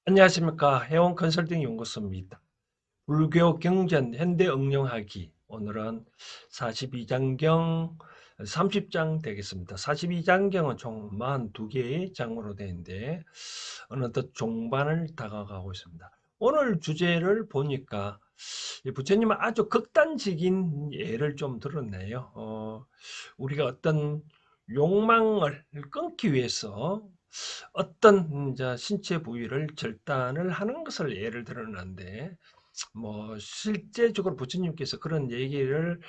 안녕하십니까. 해원 컨설팅 연구소입니다. 불교 경전 현대 응용하기. 오늘은 42장경 30장 되겠습니다. 42장경은 총 42개의 장으로 되는데 어느덧 종반을 다가가고 있습니다. 오늘 주제를 보니까 부처님은 아주 극단적인 예를 좀 들었네요. 우리가 어떤 욕망을 끊기 위해서 어떤 신체 부위를 절단을 하는 것을 예를 들었는데 뭐 실제적으로 부처님께서 그런 얘기를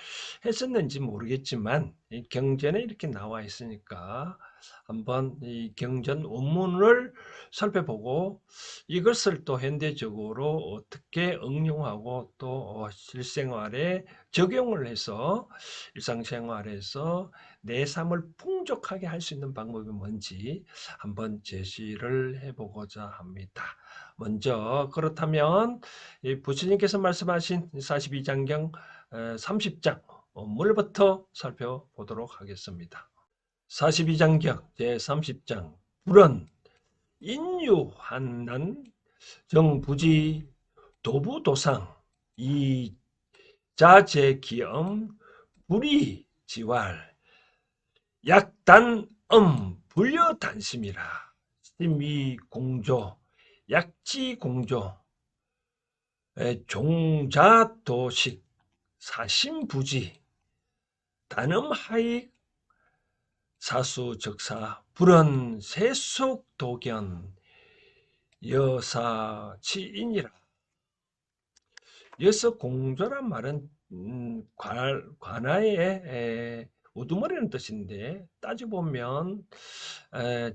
했었는지 모르겠지만 이 경전에 이렇게 나와 있으니까 한번 이 경전 원문을 살펴보고 이것을 또 현대적으로 어떻게 응용하고 또 실생활에 적용을 해서 일상생활에서 내 삶을 풍족하게 할 수 있는 방법이 뭔지 한번 제시를 해보고자 합니다. 먼저 그렇다면 부처님께서 말씀하신 42장경 30장 원문부터 살펴보도록 하겠습니다. 42장경 제30장 불은 인유한난 정부지 도부도상 이자재기엄 불이지왈 약단음 불려단심이라 심의공조 약지공조 종자도식 사심부지 단음하익 사수적사 불은 세속도견 여사치이니라. 여기서 공조란 말은 관아의 우두머리는 뜻인데 따져보면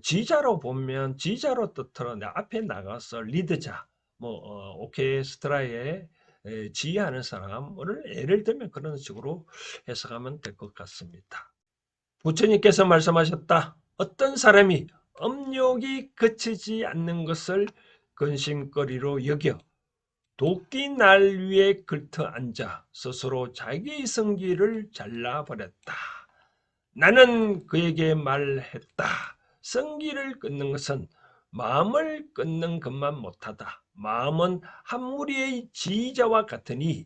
지자로 보면 지자로 뜻으로 앞에 나가서 리드자 오케스트라에 지휘하는 사람을 예를 들면 그런 식으로 해석하면 될 것 같습니다. 부처님께서 말씀하셨다. 어떤 사람이 업욕이 그치지 않는 것을 근심거리로 여겨 도끼 날 위에 걸터 앉아 스스로 자기 성기를 잘라버렸다. 나는 그에게 말했다. 성기를 끊는 것은 마음을 끊는 것만 못하다. 마음은 한 무리의 지휘자와 같으니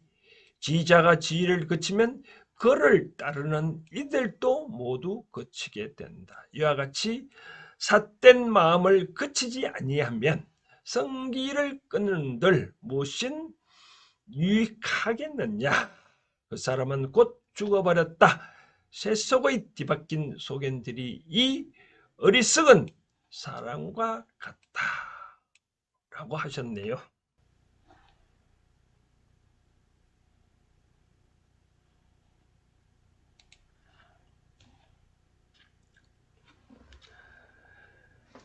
지휘자가 지휘를 그치면 그를 따르는 이들도 모두 그치게 된다. 이와 같이 삿된 마음을 그치지 아니하면 성기를 끊는들 무슨 유익하겠느냐. 그 사람은 곧 죽어버렸다. 쇠속의 뒤바뀐 소견들이 이 어리석은 사람과 같다. 라고 하셨네요.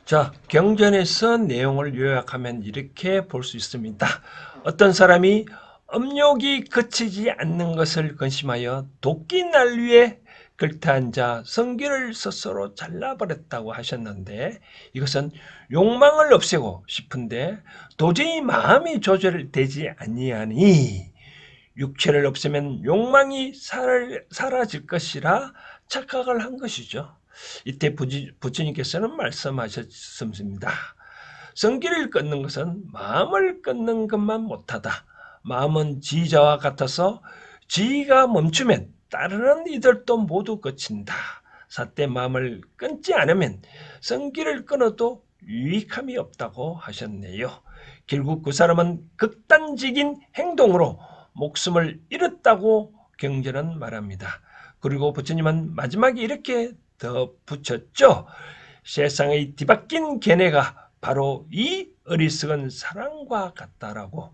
자, 경전에서 내용을 요약하면 이렇게 볼 수 있습니다. 어떤 사람이 업욕이 그치지 않는 것을 근심하여 도끼 날 위에 걸터앉아 성기를 스스로 잘라버렸다고 하셨는데 이것은 욕망을 없애고 싶은데 도저히 마음이 조절되지 아니하니 육체를 없애면 욕망이 사라질 것이라 착각을 한 것이죠. 이때 부처님께서는 말씀하셨습니다. 성기를 끊는 것은 마음을 끊는 것만 못하다. 마음은 지휘자와 같아서 지휘가 멈추면 따르는 이들도 모두 그친다. 삿대 마음을 끊지 않으면 성기를 끊어도 유익함이 없다고 하셨네요. 결국 그 사람은 극단적인 행동으로 목숨을 잃었다고 경전은 말합니다. 그리고 부처님은 마지막에 이렇게 덧붙였죠. 세상의 뒤바뀐 견해가 바로 이 어리석은 사람과 같다라고.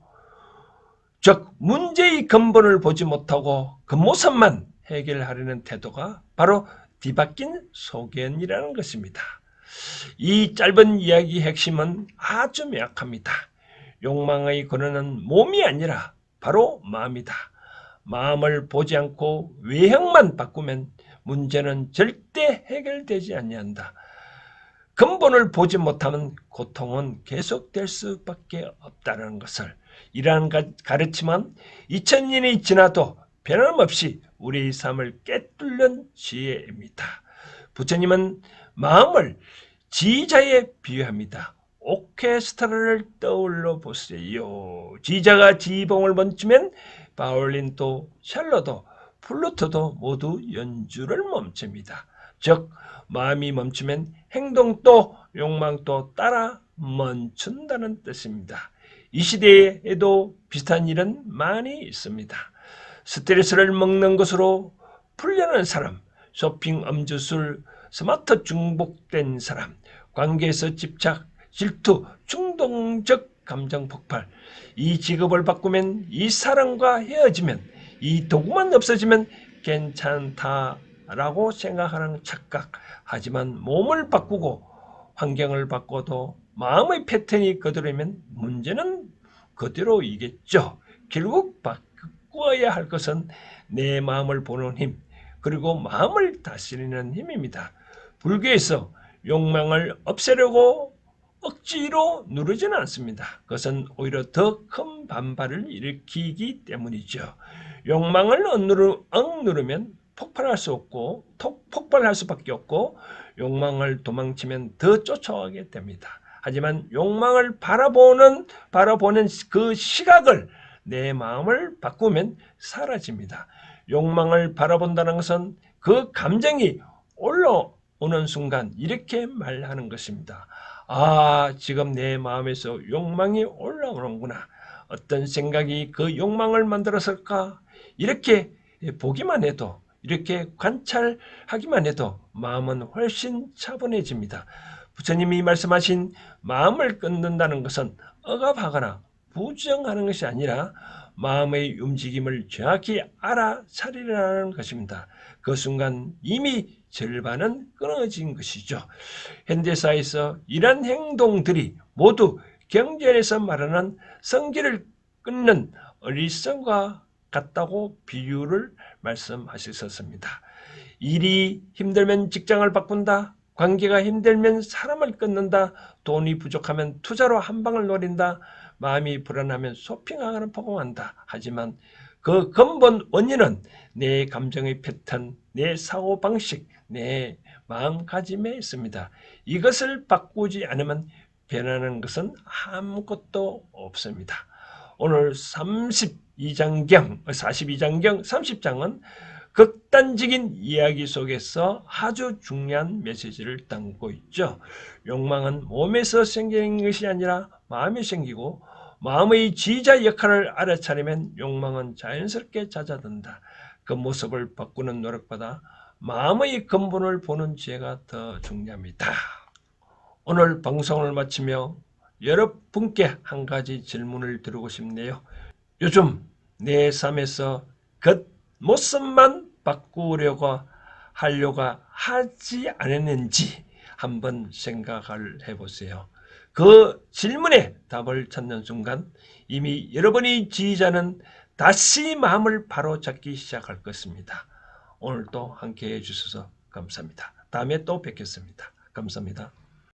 즉 문제의 근본을 보지 못하고 그 모습만 해결하려는 태도가 바로 뒤바뀐 소견이라는 것입니다. 이 짧은 이야기의 핵심은 아주 명확합니다. 욕망의 근원은 몸이 아니라 바로 마음이다. 마음을 보지 않고 외형만 바꾸면 문제는 절대 해결되지 아니한다. 근본을 보지 못하면 고통은 계속될 수밖에 없다는 것을 이러한 가르침은 2000년이 지나도 변함없이 우리의 삶을 꿰뚫는 지혜입니다. 부처님은 마음을 지휘자에 비유합니다. 오케스트라를 떠올려 보세요. 지자가 지봉을 멈추면 바이올린도 첼로도 플루트도 모두 연주를 멈춥니다. 즉 마음이 멈추면 행동도 욕망도 따라 멈춘다는 뜻입니다. 이 시대에도 비슷한 일은 많이 있습니다. 스트레스를 먹는 것으로 풀려는 사람, 쇼핑, 음주술, 스마트 중독된 사람, 관계에서 집착, 질투, 충동적 감정 폭발. 이 직업을 바꾸면, 이 사람과 헤어지면, 이 도구만 없어지면 괜찮다라고 생각하는 착각. 하지만 몸을 바꾸고 환경을 바꿔도 마음의 패턴이 그대로면 문제는 그대로이겠죠. 결국 바꾸어야 할 것은 내 마음을 보는 힘, 그리고 마음을 다스리는 힘입니다. 불교에서 욕망을 없애려고 억지로 누르지는 않습니다. 그것은 오히려 더 큰 반발을 일으키기 때문이죠. 욕망을 억누르면 폭발할 수밖에 없고 욕망을 도망치면 더 쫓아가게 됩니다. 하지만 욕망을 바라보는 그 시각을 내 마음을 바꾸면 사라집니다. 욕망을 바라본다는 것은 그 감정이 올라오는 순간 이렇게 말하는 것입니다. 아, 지금 내 마음에서 욕망이 올라오는구나. 어떤 생각이 그 욕망을 만들었을까? 이렇게 보기만 해도, 이렇게 관찰하기만 해도 마음은 훨씬 차분해집니다. 부처님이 말씀하신 마음을 끊는다는 것은 억압하거나 부정하는 것이 아니라 마음의 움직임을 정확히 알아차리라는 것입니다. 그 순간 이미 절반은 끊어진 것이죠. 현대사에서 이런 행동들이 모두 경전에서 말하는 성질을 끊는 어리석음과 같다고 비유를 말씀하셨습니다. 일이 힘들면 직장을 바꾼다. 관계가 힘들면 사람을 끊는다. 돈이 부족하면 투자로 한 방을 노린다. 마음이 불안하면 쇼핑하거나 포공한다. 하지만 그 근본 원인은 내 감정의 패턴, 내 사고방식, 내 마음가짐에 있습니다. 이것을 바꾸지 않으면 변하는 것은 아무것도 없습니다. 오늘 42장경 30장은 극단적인 이야기 속에서 아주 중요한 메시지를 담고 있죠. 욕망은 몸에서 생기는 것이 아니라 마음이 생기고 마음의 지휘자 역할을 알아차리면 욕망은 자연스럽게 잦아든다. 그 모습을 바꾸는 노력보다 마음의 근본을 보는 지혜가 더 중요합니다. 오늘 방송을 마치며 여러분께 한 가지 질문을 드리고 싶네요. 요즘 내 삶에서 겉모습만 바꾸려고 하지 않았는지 한번 생각을 해보세요. 그 질문에 답을 찾는 순간 이미 여러분의 지휘자는 다시 마음을 바로잡기 시작할 것입니다. 오늘도 함께해 주셔서 감사합니다. 다음에 또 뵙겠습니다. 감사합니다.